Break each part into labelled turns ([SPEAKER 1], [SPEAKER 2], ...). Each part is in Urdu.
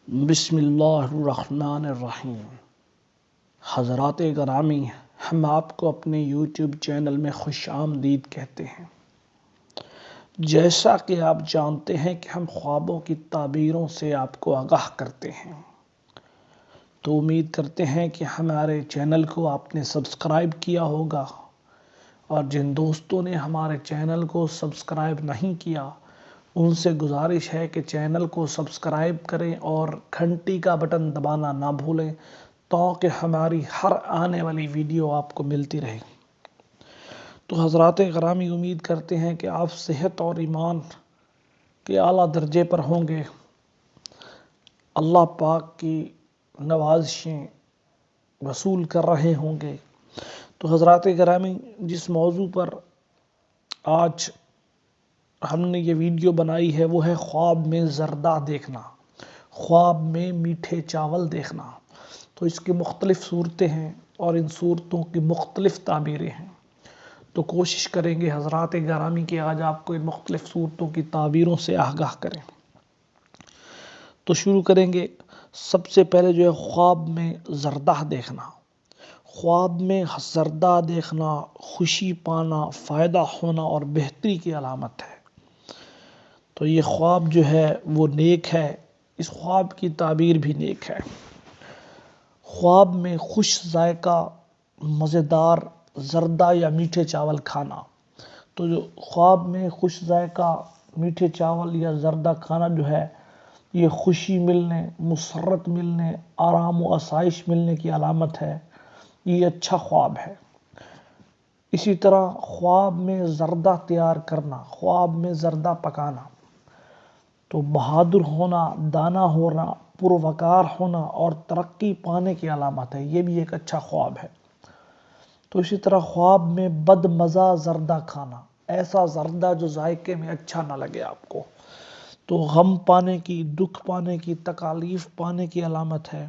[SPEAKER 1] بسم اللہ الرحمن الرحیم۔ حضرات گرامی، ہم آپ کو اپنے یوٹیوب چینل میں خوش آمدید کہتے ہیں۔ جیسا کہ آپ جانتے ہیں کہ ہم خوابوں کی تعبیروں سے آپ کو آگاہ کرتے ہیں، تو امید کرتے ہیں کہ ہمارے چینل کو آپ نے سبسکرائب کیا ہوگا، اور جن دوستوں نے ہمارے چینل کو سبسکرائب نہیں کیا ان سے گزارش ہے کہ چینل کو سبسکرائب کریں اور گھنٹی کا بٹن دبانا نہ بھولیں تاکہ ہماری ہر آنے والی ویڈیو آپ کو ملتی رہے۔ تو حضرات گرامی، امید کرتے ہیں کہ آپ صحت اور ایمان کے اعلیٰ درجے پر ہوں گے، اللہ پاک کی نوازشیں وصول کر رہے ہوں گے۔ تو حضرات گرامی، جس موضوع پر آج ہم نے یہ ویڈیو بنائی ہے وہ ہے خواب میں زردہ دیکھنا، خواب میں میٹھے چاول دیکھنا۔ تو اس کی مختلف صورتیں ہیں اور ان صورتوں کی مختلف تعبیریں ہیں، تو کوشش کریں گے حضرات گرامی کہ آج آپ کو ان مختلف صورتوں کی تعبیروں سے آگاہ کریں۔ تو شروع کریں گے۔ سب سے پہلے جو ہے خواب میں زردہ دیکھنا۔ خواب میں زردہ دیکھنا خوشی پانا، فائدہ ہونا اور بہتری کی علامت ہے۔ تو یہ خواب جو ہے وہ نیک ہے، اس خواب کی تعبیر بھی نیک ہے۔ خواب میں خوش ذائقہ مزیدار زردہ یا میٹھے چاول کھانا۔ تو جو خواب میں خوش ذائقہ میٹھے چاول یا زردہ کھانا جو ہے، یہ خوشی ملنے، مسرت ملنے، آرام و آسائش ملنے کی علامت ہے۔ یہ اچھا خواب ہے۔ اسی طرح خواب میں زردہ تیار کرنا، خواب میں زردہ پکانا، تو بہادر ہونا، دانا ہونا، پروقار ہونا اور ترقی پانے کی علامت ہے۔ یہ بھی ایک اچھا خواب ہے۔ تو اسی طرح خواب میں بد مزہ زردہ کھانا، ایسا زردہ جو ذائقے میں اچھا نہ لگے آپ کو، تو غم پانے کی، دکھ پانے کی، تکالیف پانے کی علامت ہے۔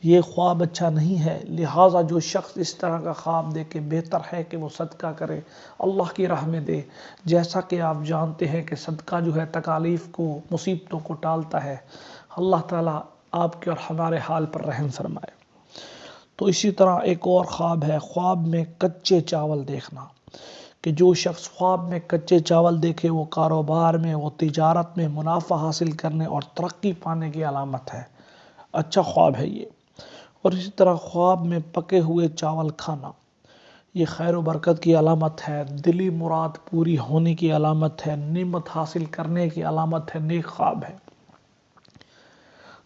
[SPEAKER 1] یہ خواب اچھا نہیں ہے، لہٰذا جو شخص اس طرح کا خواب دیکھے بہتر ہے کہ وہ صدقہ کرے، اللہ کی راہ میں دے۔ جیسا کہ آپ جانتے ہیں کہ صدقہ جو ہے تکالیف کو، مصیبتوں کو ٹالتا ہے۔ اللہ تعالیٰ آپ کے اور ہمارے حال پر رحم فرمائے۔ تو اسی طرح ایک اور خواب ہے، خواب میں کچے چاول دیکھنا، کہ جو شخص خواب میں کچے چاول دیکھے وہ کاروبار میں، وہ تجارت میں منافع حاصل کرنے اور ترقی پانے کی علامت ہے۔ اچھا خواب ہے یہ۔ اور اسی طرح خواب میں پکے ہوئے چاول کھانا، یہ خیر و برکت کی علامت ہے، دلی مراد پوری ہونے کی علامت ہے، نعمت حاصل کرنے کی علامت ہے، نیک خواب ہے۔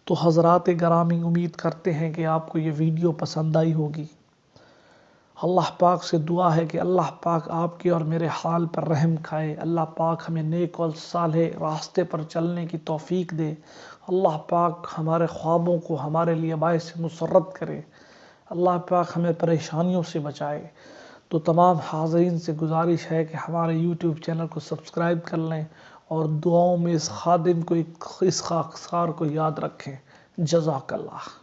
[SPEAKER 1] تو حضرات گرامی، امید کرتے ہیں کہ آپ کو یہ ویڈیو پسند آئی ہوگی۔ اللہ پاک سے دعا ہے کہ اللہ پاک آپ کے اور میرے حال پر رحم کھائے، اللہ پاک ہمیں نیک اور صالح راستے پر چلنے کی توفیق دے، اللہ پاک ہمارے خوابوں کو ہمارے لیے باعث مسرت کرے، اللہ پاک ہمیں پریشانیوں سے بچائے۔ تو تمام حاضرین سے گزارش ہے کہ ہمارے یوٹیوب چینل کو سبسکرائب کر لیں اور دعاؤں میں اس خادم کو، اس خاکسار کو یاد رکھیں۔ جزاک اللہ۔